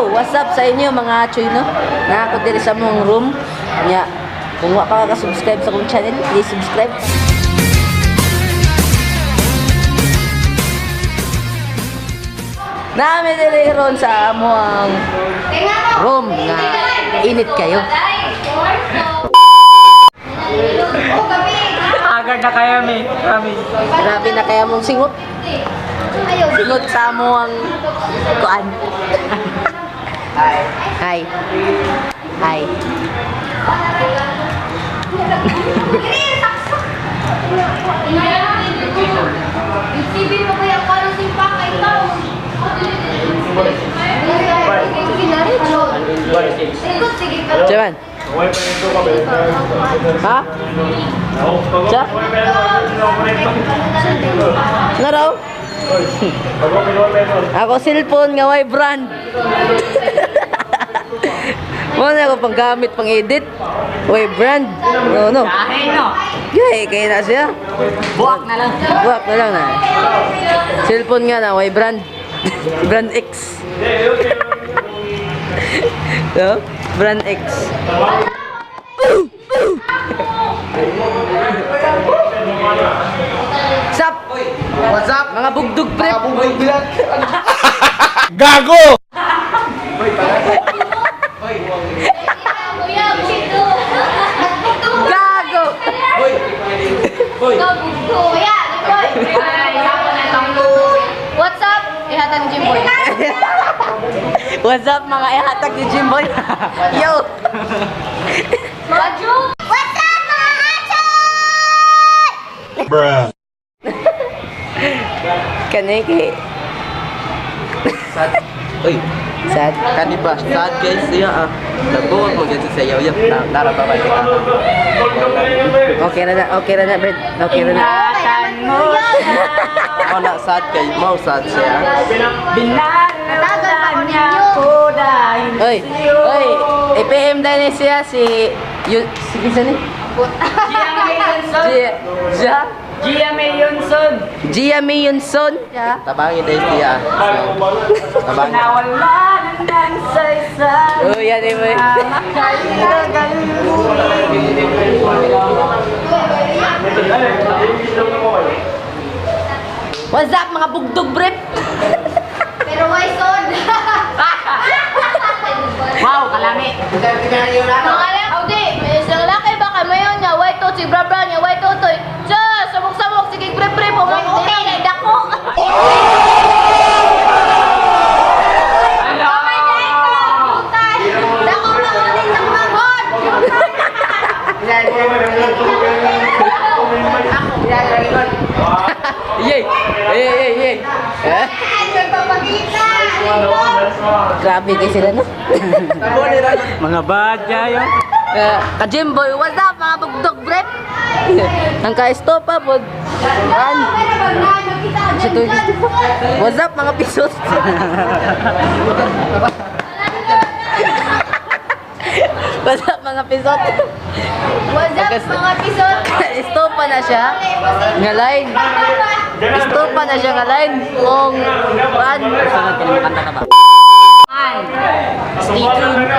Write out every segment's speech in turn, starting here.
Yo, what's up sa inyo mga choy no? Na ako diri sa mong room. Nya, kung wa pa ka subscribe sa akong channel, please subscribe. Nami diri ron sa amo ang room nga init kayo. Agad na kaya kami. Grabe na kaya mong singot. Singot sa amo ang kuan. Hi. Hi. Hi. TV mo kaya karo si Paka ikaw. Jaman. Ha? Ja? Ano raw? Ako cellphone nga way brand. Mo na ako panggamit pang edit. Way brand. No. Kahit no. Gay kay na siya. Buwak na lang. Buwak na lang na. Cellphone nga na way brand. Brand X. No? Brand X. Sup? What's up? Mga bugdog prep. Gago! Gago! What's up? Ihatan ni Jimboy. What's up mga ihatag ni Jimboy? Yo! Macho! What's up mga macho? Bruh. Kaneke. Sad. Uy, Sad. kaniba. Sad guys siya Nagbuwag mo dyan sa sayaw. Narababa kita. Okay na na, Brad. Okay na na. Ako na sad kay Mau sad siya. Tagal niya po Oy, IPM dahil siya si... Sige saan eh? Gia May Yunson. Tabangin dahil siya. Tabangin. Oh, yan eh mo. What's up mga bugdog brep? Pero why son? Wow, kalami. Pangalan, Audi, may isang laki baka mayon niya, why to, si Brabra niya, why to, siya, sabok-sabok, sige pre-pre, pumunti, dako. Dako na ulit ng magod. Yay! Yay! Eh? Nagpapakita. Grabe kayo sila no? Mga badya yun. Ka-Jimboy, what's up mga bugdog brep? Ang ka-estopa po. Run! What's up mga pisot? What's up mga pisot? What's up mga pisot? Estopa na siya. Nga line. Estopa na siya nga line. Kung run. Stay tuned.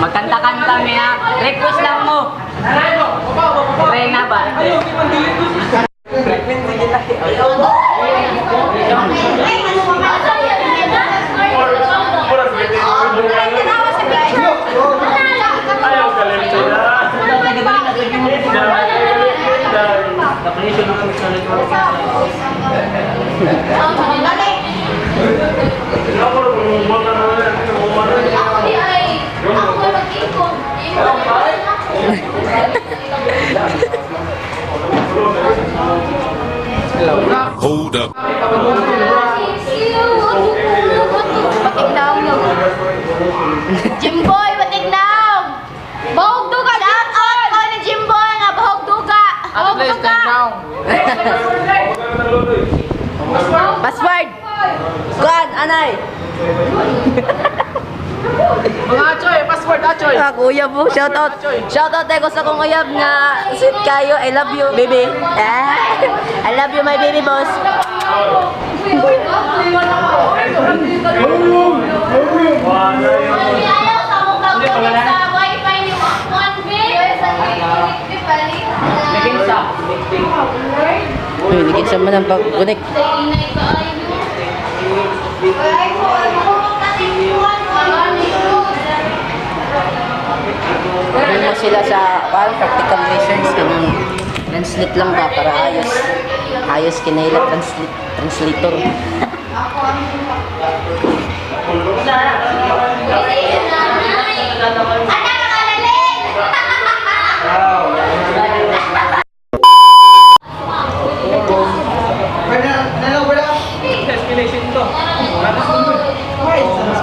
Magkanta-kanta may request lang mo. Try na ba? Hold up. Jimboy, patignaw! Bahog duga! Shout out ko ni Jimboy nga bahog duga! Bahog duga! Password! Kuan, anay! Mga Achoy, password Achoy. Ah, kuya po, shout out. Shout out tayo sa kong uyab nga sweet kayo. I love you, baby. I love you, my baby boss. Uy, hindi sa man ang pag-connect. Doon mo sila sa practical research. Kanang translate lang ba para ayos. Ayos kinailat translator.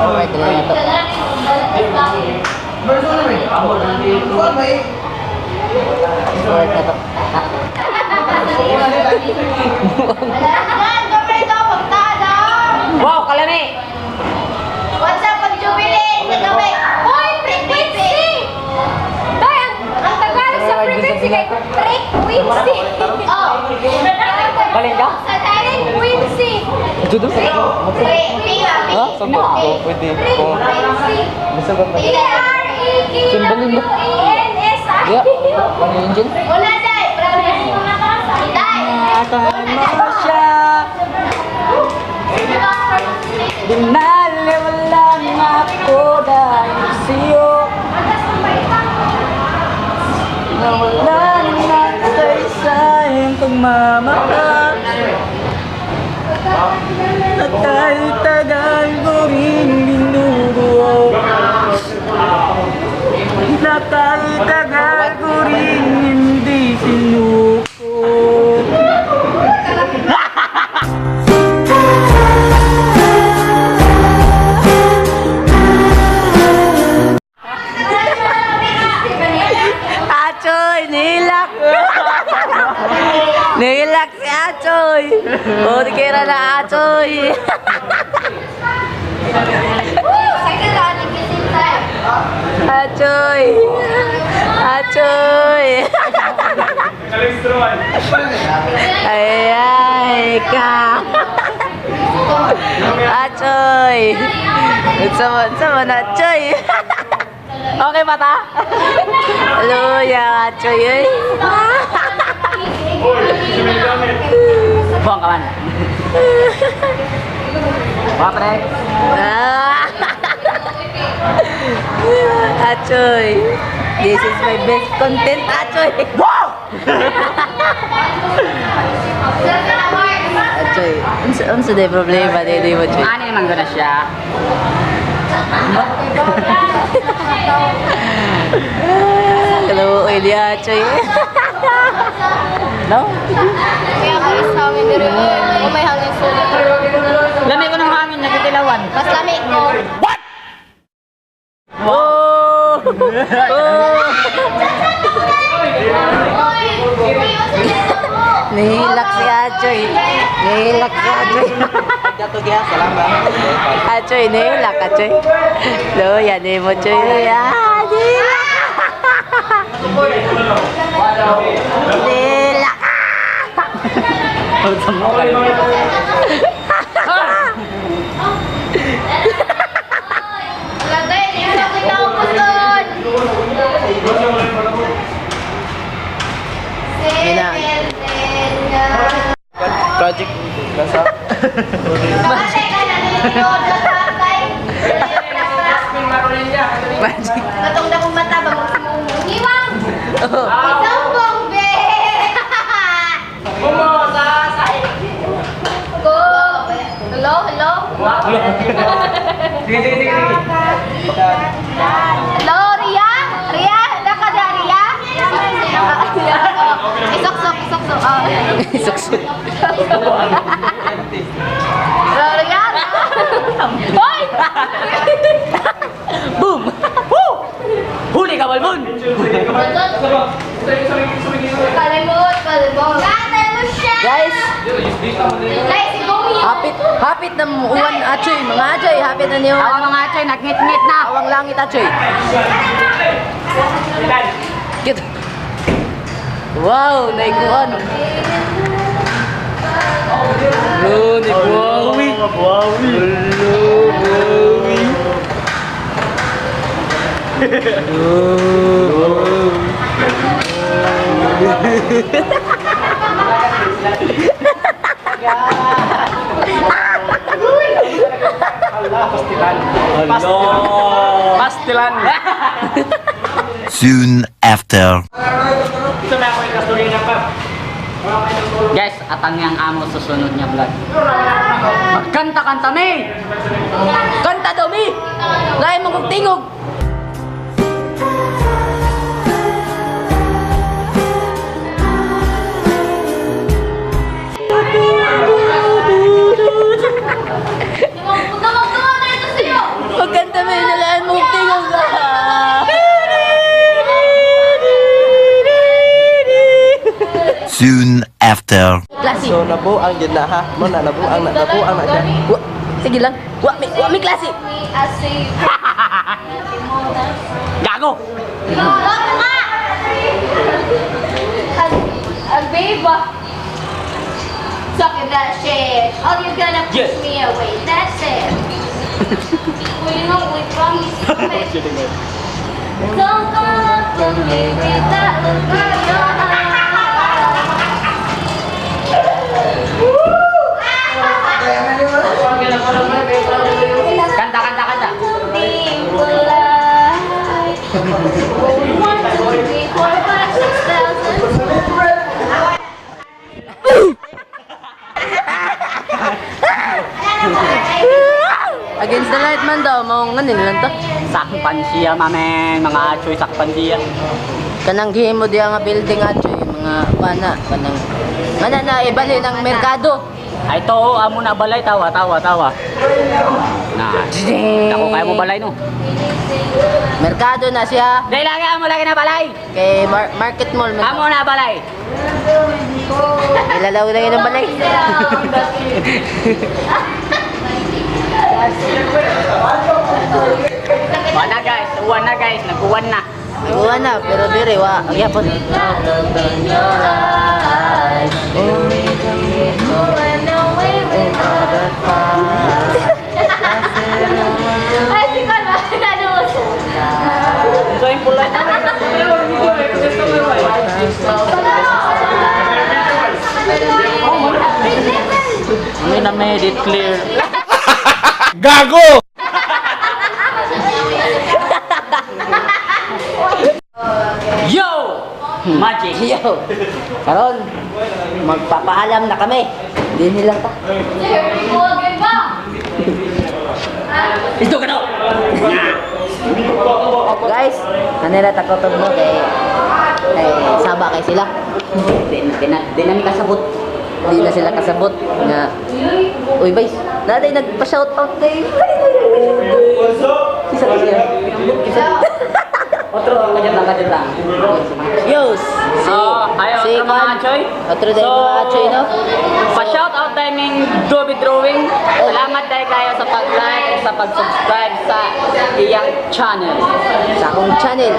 Alright, dala na to. Alright na to. Wow, kalami! What's up, pag-jubilin? Nagawin. Hoy, frequency! Tay, ang Tagalog sa frequency kay frequency. Oh. Balin ka? Sa frequency. Ito doon sa Ha? Saan ba? Pwede. Frequency. Ya, pang engine. Wala, Day. Day. Tama siya. Dinaliwala nga ako dahil sa'yo. Nawala na sa isang pagmamahal. At kahit tagal ko rin binubuo. Na kahit tagal ko rin hindi sinuko. Achoy, nilak! Nilak si Achoy! O, di kira na Achoy! Achoy! Achoy! Ay, ay, ka! Achoy! Sama na, Achoy! Okay ba ta? Hello, ya, Achoy! Buang ka man. Buang pre. Achoy. This is my best content, Achoy. Wow! Achoy. Unsa day problema day mo, Achoy? Ano naman gana siya? Hello, Elia, Achoy. No? Kaya kayo sa amin diri. O may hangin sulit. Lami ko ng hangin, nagtitilawan. Mas lamig ko. Oh! Oh! Nihilak si Achoy. Nihilak si Achoy. Dato dia, salamat. Achoy, nihilak, Achoy. Lo, yan eh mo, Choy. Ah, nihilak! Nihilak! Lagay, hindi ko kita upos doon. Project nasa Bakit ka nanonood ng tatay? Magic. Katong na kong mata ba magsimungiwang? Oh. Isang bombe! Go! Hello, hello? Hello, Ria? Ria? Laka na, Ria? Isok-sok, isok-sok. Suksok. Hello, Ria? Hoy! Boom! Woo! Huli ka, Balbon! Kalimut, kalimut. Kalimut mo siya! Guys, Guys, igumi! hapit na uwan, Achoy. Mga Achoy, hapit na niyo. Ako mga choy, nagngit-ngit na. Awang langit, Achoy. Cute. Wow, naikuan. Lo, ni Buawi. Buawi. Lo, Buawi. Pastilan. Soon after. Guys, atang yang amo susunod niya vlog. Magkanta-kanta mi! Kanta daw, mi! Lain mo kong tingog! Tumag-tuwa na ito sa'yo! Magkanta mo yun, lain mo kong tingog! Soon after. Klase! So nabuang dyan na ha. Mo na nabuang na dyan. Wa, sige lang. Wa mi klase! Gago! Ang babe ah. Suck at that shit. All you're gonna push me away. That's it. Well, you know, we promise you. Don't come up to me with that look in your eyes. Kanta, kanta, kanta. Being polite. 1, 2, 3, 4, 5, 6,000. Against the light man daw, mao nganin lang to. Sakpan siya, mamen. Mga achoy, sakpan siya. Kanang gihimo diya nga building ato mga pana kanang mana na ibali ng merkado. Ay, to, amo na balay. Tawa. Na, ako kaya mo balay, no? Merkado na siya Dahil lagi, amo lagi na balay. kay market mall man. Amo na balay. Ilalaw na yun ang balay. Uwan na guys, nag-uwan na. Iwan na pero dire wa ang yapon. Ay, si Carl, ano? So, yung pulay na. May na-made it clear. Gago! Yo! Magic! Yo. Karon magpapaalam na kami. Hindi nilang ta. Ito ka no! Guys, kanila takoton mo kay saba kay sila. Di namin kasabot. Hindi na sila kasabot nga. Uy, guys, naday nagpa-shout out kay. Kisa siya. Otro, kajat lang. Yo, Ayaw, otro mga achoy. Otro din mga achoy, no? Pa-shout out timing Doby Drawing. Salamat dahil kayo sa pag-like at sa pag-subscribe sa iyang channel. Sa akong channel.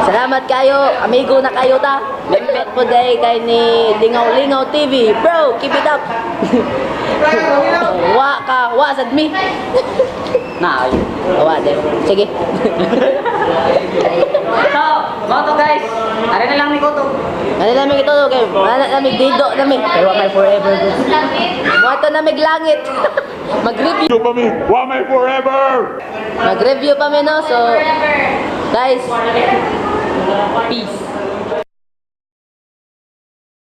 Salamat kayo, amigo na kayo ta. Member po dahil kay ni Lingaw TV. Bro, keep it up. Wa sad mi. Na, ayun. Wa din. Sige. So, mga to guys. Ari na lang ni Koto. Ano namin ito, okay? Ano namin dido namin. Pero may forever. Wato namin langit. Mag-review. Wamay forever! Mag-review pa no. So, guys, Peace.